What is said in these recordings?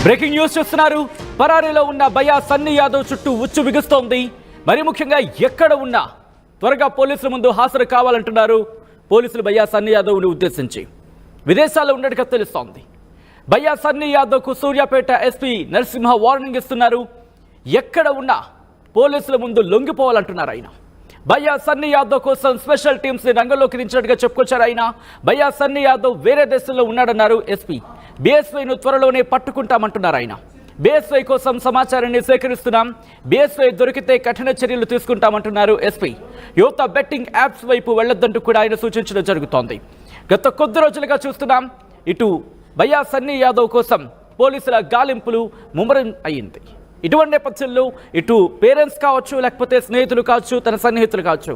Breaking news చూస్తున్నారు. పరారీలో ఉన్న భయ్యా సన్నీ యాదవ్ చుట్టూ ఉచ్చు బిగుస్తోంది. మరి ముఖ్యంగా ఎక్కడ ఉన్నా త్వరగా పోలీసుల ముందు హాజరు కావాలంటున్నారు పోలీసులు భయ్యా సన్నీ యాదవ్ని ఉద్దేశించి. విదేశాల్లో ఉన్నట్టుగా తెలుస్తోంది. భయ్యా సన్నీ యాదవ్కు సూర్యాపేట ఎస్పీ నరసింహ వార్నింగ్ ఇస్తున్నారు. ఎక్కడ ఉన్నా పోలీసుల ముందు లొంగిపోవాలంటున్నారు ఆయన. భయ్యా సన్నీ యాదవ్ కోసం స్పెషల్ టీమ్స్ ని రంగంలోకి దించినట్టుగా చెప్పుకొచ్చారు ఆయన. భయ్యా సన్నీ యాదవ్ వేరే దేశంలో ఉన్నాడన్నారు ఎస్పీ. బీఎస్వైను త్వరలోనే పట్టుకుంటామంటున్నారు ఆయన. బీఎస్వై కోసం సమాచారాన్ని సేకరిస్తున్నాం, బీఎస్వై దొరికితే కఠిన చర్యలు తీసుకుంటామంటున్నారు ఎస్పీ. యువత బెట్టింగ్ యాప్స్ వైపు వెళ్లొద్దంటూ కూడా ఆయన సూచించడం జరుగుతోంది. గత కొద్ది రోజులుగా చూస్తున్నాం, ఇటు భయ్యా సన్నీ యాదవ్ కోసం పోలీసుల గాలింపులు ముమ్మరం అయ్యింది. ఇటువంటి నేపథ్యంలో ఇటు పేరెంట్స్ కావచ్చు, లేకపోతే స్నేహితులు కావచ్చు, తన సన్నిహితులు కావచ్చు,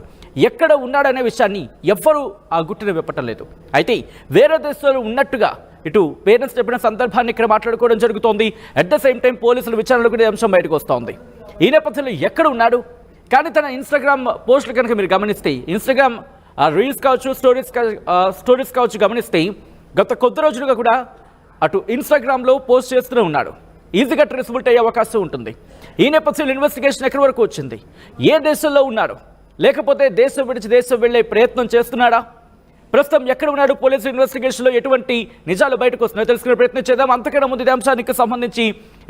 ఎక్కడ ఉన్నాడనే విషయాన్ని ఎవ్వరూ ఆ గుట్టును విప్పటం లేదు. అయితే వేరే దేశంలో ఉన్నట్టుగా ఇటు పేరెంట్స్ చెప్పిన సందర్భాన్ని ఇక్కడ మాట్లాడుకోవడం జరుగుతోంది. అట్ ద సేమ్ టైం పోలీసులు విచారణలో కూడా అంశం బయటకు వస్తోంది. ఈ నేపథ్యంలో ఎక్కడ ఉన్నాడు? కానీ తన ఇన్స్టాగ్రామ్ పోస్టులు కనుక మీరు గమనిస్తే, ఇన్స్టాగ్రామ్ రీల్స్ కావచ్చు, స్టోరీస్ కావచ్చు గమనిస్తే, గత కొద్ది రోజులుగా కూడా అటు ఇన్స్టాగ్రామ్లో పోస్ట్ చేస్తూనే ఉన్నాడు. ఈజీగా ట్రేసబిలిటీ అయ్యే అవకాశం ఉంటుంది. ఈ నేపథ్యంలో ఇన్వెస్టిగేషన్ ఎక్కడి వరకు వచ్చింది? ఏ దేశంలో ఉన్నాడు? లేకపోతే దేశం విడిచి దేశం వెళ్లే ప్రయత్నం చేస్తున్నాడా? ప్రస్తుతం ఎక్కడ ఉన్నాడు? పోలీసు ఇన్వెస్టిగేషన్లో ఎటువంటి నిజాలు బయటకు వస్తున్నాయో తెలుసుకునే ప్రయత్నం చేద్దాం. అంతకన్నా ముందు అంశానికి సంబంధించి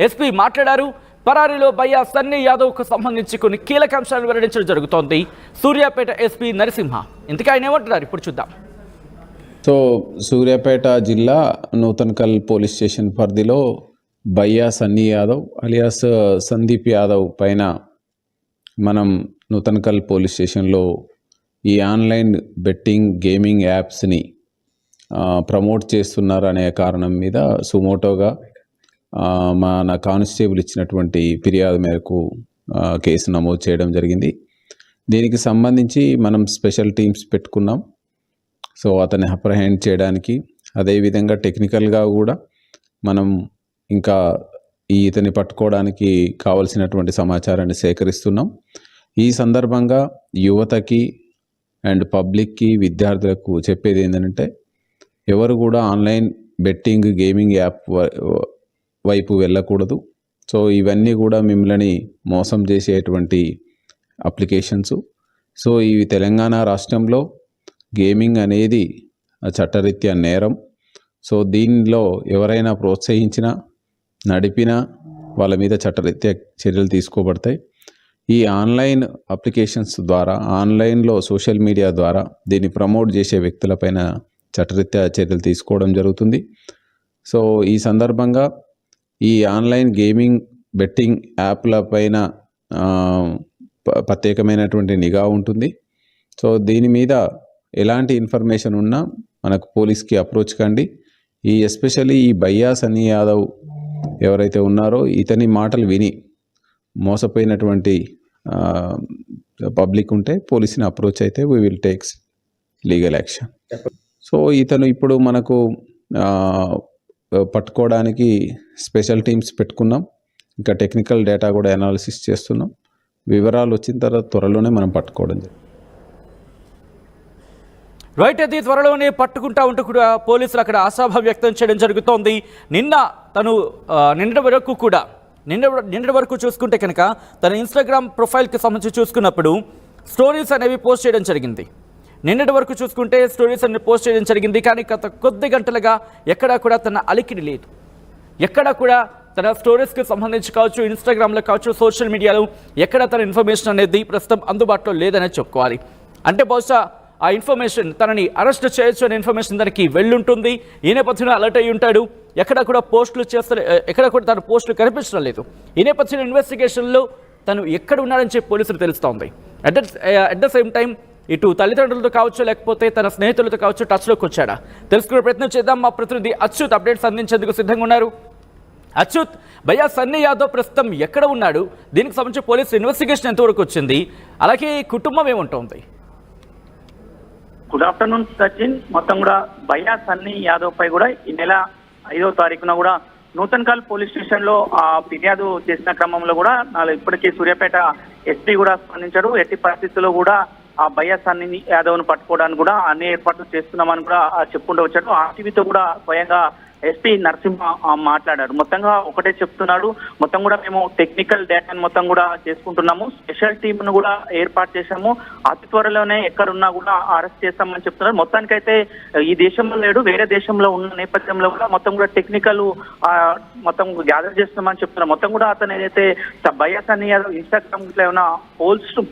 ఎస్పీ మాట్లాడారు. పరారీలో భయ్యా సన్నీ యాదవ్కు సంబంధించి కొన్ని కీలక అంశాలు వెల్లడించడం జరుగుతోంది సూర్యాపేట ఎస్పీ నరసింహ. ఇంతకీ ఆయన ఏమంటున్నారు ఇప్పుడు చూద్దాం. సో సూర్యాపేట జిల్లా నూతన్కల్ పోలీస్ స్టేషన్ పరిధిలో భయ్యా సన్నీ యాదవ్ అలియాస్ సందీప్ యాదవ్ పైన మనం నూతన్కల్ పోలీస్ స్టేషన్లో ఈ ఆన్లైన్ బెట్టింగ్ గేమింగ్ యాప్స్ని ప్రమోట్ చేస్తున్నారు అనే కారణం మీద సుమోటోగా మన కానిస్టేబుల్ ఇచ్చినటువంటి ఫిర్యాదు మేరకు కేసు నమోదు చేయడం జరిగింది. దీనికి సంబంధించి మనం స్పెషల్ టీమ్స్ పెట్టుకున్నాం. సో అతన్ని అప్రహెండ్ చేయడానికి, అదేవిధంగా టెక్నికల్గా కూడా మనం ఇంకా ఇతన్ని పట్టుకోవడానికి కావలసినటువంటి సమాచారాన్ని సేకరిస్తున్నాం. ఈ సందర్భంగా యువతకి అండ్ పబ్లిక్కి, విద్యార్థులకు చెప్పేది ఏంటంటే, ఎవరు కూడా ఆన్లైన్ బెట్టింగ్ గేమింగ్ యాప్ వైపు వెళ్ళకూడదు. సో ఇవన్నీ కూడా మిమ్మల్ని మోసం చేసేటువంటి అప్లికేషన్స్. సో ఇవి తెలంగాణ రాష్ట్రంలో గేమింగ్ అనేది చట్టరీత్యా నేరం. సో దీనిలో ఎవరైనా ప్రోత్సహించినా, నడిపినా వాళ్ళ మీద చట్టరీత్యా చర్యలు తీసుకోబడతాయి. ఈ ఆన్లైన్ అప్లికేషన్స్ ద్వారా, ఆన్లైన్లో సోషల్ మీడియా ద్వారా దీన్ని ప్రమోట్ చేసే వ్యక్తులపైన చట్టరీత్యా చర్యలు తీసుకోవడం జరుగుతుంది. సో ఈ సందర్భంగా ఈ ఆన్లైన్ గేమింగ్ బెట్టింగ్ యాప్ల పైన ప్రత్యేకమైనటువంటి నిఘా ఉంటుంది. సో దీని మీద ఎలాంటి ఇన్ఫర్మేషన్ ఉన్నా మనకు పోలీస్కి అప్రోచ్ కండి. ఎస్పెషల్లీ ఈ భయ్యా సన్నీ యాదవ్ ఎవరైతే ఉన్నారో, ఇతని మాటలు విని మోసపోయినటువంటి పబ్లిక్ ఉంటే పోలీసుని అప్రోచ్ అయితే we will takes legal action. So ఇతను ఇప్పుడు మనకు పట్టుకోవడానికి స్పెషల్ టీమ్స్ పెట్టుకున్నాం. ఇంకా టెక్నికల్ డేటా కూడా అనాలిసిస్ చేస్తున్నాం. వివరాలు వచ్చిన తర్వాత త్వరలోనే మనం పట్టుకోవడం జరుగుతుంది. రైట్, అది త్వరలోనే పట్టుకుంటా ఉంటూ కూడా పోలీసులు అక్కడ ఆశాభావం వ్యక్తం చేయడం జరుగుతోంది. నిన్నటి వరకు చూసుకుంటే కనుక తన ఇన్స్టాగ్రామ్ ప్రొఫైల్కి సంబంధించి చూసుకున్నప్పుడు స్టోరీస్ అనేవి పోస్ట్ చేయడం జరిగింది. నిన్నటి వరకు చూసుకుంటే స్టోరీస్ అనేవి పోస్ట్ చేయడం జరిగింది. కానీ గత కొద్ది గంటలుగా ఎక్కడా కూడా తన అలికిడి లేదు. ఎక్కడా కూడా తన స్టోరీస్కి సంబంధించి కావచ్చు, ఇన్స్టాగ్రామ్లో కావచ్చు, సోషల్ మీడియాలో ఎక్కడ తన ఇన్ఫర్మేషన్ అనేది ప్రస్తుతం అందుబాటులో లేదనే చెప్పుకోవాలి. అంటే బహుశా ఆ ఇన్ఫర్మేషన్ తనని అరెస్ట్ చేయొచ్చు అనే ఇన్ఫర్మేషన్ తనకి వెళ్ళుంటుంది. ఈ నేపథ్యంలో అలర్ట్ అయ్యి ఉంటాడు. ఎక్కడ కూడా పోస్టులు ఎక్కడ కూడా తన పోస్టులు కనిపించడం లేదు. ఈ నేపథ్యంలో ఇన్వెస్టిగేషన్లో తను ఎక్కడ ఉన్నాడని చెప్పి పోలీసులు తెలుస్తోంది. అట్ ద సేమ్ టైం ఇటు తల్లిదండ్రులతో కావచ్చు, లేకపోతే తన స్నేహితులతో కావచ్చు టచ్లోకి వచ్చాడా తెలుసుకునే ప్రయత్నం చేద్దాం. మా ప్రతినిధి అచ్యుత్ అప్డేట్స్ అందించేందుకు సిద్ధంగా ఉన్నారు. అచ్యుత్, భయ్యా సన్నీ యాదవ్ ప్రస్తుతం ఎక్కడ ఉన్నాడు? దీనికి సంబంధించి పోలీసు ఇన్వెస్టిగేషన్ ఎంతవరకు వచ్చింది? అలాగే కుటుంబం ఏముంటుంది? Good afternoon Sachin. మొత్తం కూడా భయ్యా సన్నీ యాదవ్ పై కూడా ఈ నెల 5వ తారీఖున కూడా నూతన్కల్ పోలీస్ స్టేషన్ లో ఫిర్యాదు చేసిన క్రమంలో కూడా ఇప్పటికే సూర్యాపేట ఎస్పీ కూడా స్పందించారు. ఎట్టి పరిస్థితుల్లో కూడా ఆ భయ్యా సన్నీ యాదవ్ ను పట్టుకోవడానికి కూడా అన్ని ఏర్పాట్లు చేస్తున్నామని కూడా చెప్పుకుంటూ వచ్చాడు. ఆర్టీవీతో కూడా స్వయంగా ఎస్పీ నరసింహ మాట్లాడారు. మొత్తంగా ఒకటే చెప్తున్నాడు, మొత్తం కూడా మేము టెక్నికల్ డేటాను మొత్తం కూడా చేసుకుంటున్నాము, స్పెషల్ టీమ్ ను కూడా ఏర్పాటు చేశాము, అతి త్వరలోనే ఎక్కడున్నా కూడా అరెస్ట్ చేస్తామని చెప్తున్నారు. మొత్తానికైతే ఈ దేశంలో లేడు, వేరే దేశంలో ఉన్న నేపథ్యంలో కూడా మొత్తం కూడా టెక్నికల్ మొత్తం గ్యాదర్ చేస్తున్నామని చెప్తున్నారు. మొత్తం కూడా అతను ఏదైతే భయ్యా సన్నీ యాదవ్ ఇన్స్టాగ్రామ్ లో ఏమైనా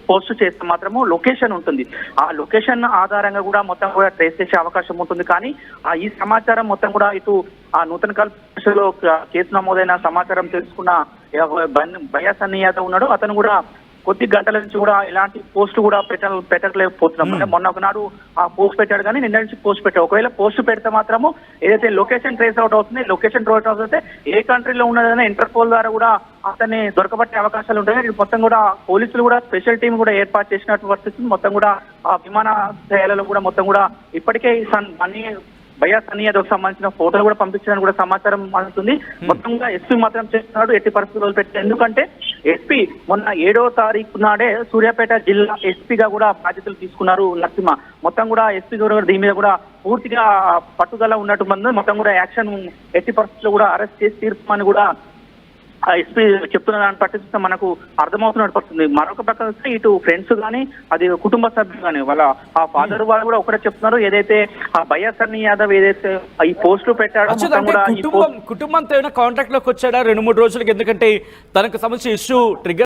పోస్ట్ చేస్తే మాత్రము లొకేషన్ ఉంటుంది, ఆ లొకేషన్ ఆధారంగా కూడా మొత్తం కూడా ట్రేస్ చేసే అవకాశం ఉంటుంది. కానీ ఈ సమాచారం మొత్తం కూడా ఇటు ఆ నూతనకల్ లో కేసు నమోదైన సమాచారం తెలుసుకున్న భయ్యా సన్నీ యాదవ్ ఉన్నాడు, అతను కూడా కొద్ది గంటల నుంచి కూడా ఎలాంటి పోస్ట్ కూడా పెట్టలేకపోతున్నాం. అంటే మొన్న ఒకనాడు ఆ పోస్ట్ పెట్టాడు కానీ నిన్న నుంచి పోస్ట్ పెట్టాడు. ఒకవేళ పోస్ట్ పెడితే మాత్రము ఏదైతే లొకేషన్ ట్రేస్ అవుట్ అవుతుంది, లొకేషన్ ట్రేస్ అవుట్ అయితే ఏ కంట్రీలో ఉన్నదనే ఇంటర్పోల్ ద్వారా కూడా అతన్ని దొరకబట్టే అవకాశాలు ఉంటాయి. మొత్తం కూడా పోలీసులు కూడా స్పెషల్ టీం కూడా ఏర్పాటు చేసినట్టు వర్తిస్తుంది. మొత్తం కూడా ఆ విమానాశ్రయాలలో కూడా మొత్తం కూడా ఇప్పటికే భయ్యా సన్నీ యాదవ్ సంబంధించిన ఫోటోలు కూడా పంపించాలని కూడా సమాచారం అందుతుంది. మొత్తంగా ఎస్పీ మాత్రం చేస్తున్నాడు ఎట్టి పరిస్థితుల్లో పెట్టి, ఎందుకంటే ఎస్పీ మొన్న 7వ తారీఖు నాడే సూర్యాపేట జిల్లా ఎస్పీగా కూడా బాధ్యతలు తీసుకున్నారు నరసింహ. మొత్తం కూడా ఎస్పీ కూడా దీని మీద కూడా పూర్తిగా పట్టుదల ఉన్నట్టు మొత్తం కూడా యాక్షన్ ఎట్టి పరిస్థితుల్లో కూడా అరెస్ట్ చేసి తీర్చమని కూడా ఎస్పీ చెప్తున్న దాన్ని పట్టిస్తే మనకు అర్థమవుతున్నట్టు పడుతుంది. మరొక పక్కన వస్తే ఇటు ఫ్రెండ్స్ కానీ అది కుటుంబ సభ్యులు కానీ వాళ్ళ ఆ ఫాదర్ వాళ్ళు కూడా ఒకటే చెప్తున్నారు, ఏదైతే ఆ భయ్యా సన్నీ యాదవ్ ఏదైతే ఈ పోస్టులు పెట్టాడో మొత్తం కూడా కుటుంబంతో ఏమైనా కాంటాక్ట్ లోకి వచ్చాడా 2-3 రోజులకి? ఎందుకంటే తనకు సంబంధించిన ఇష్యూ ట్రిగర్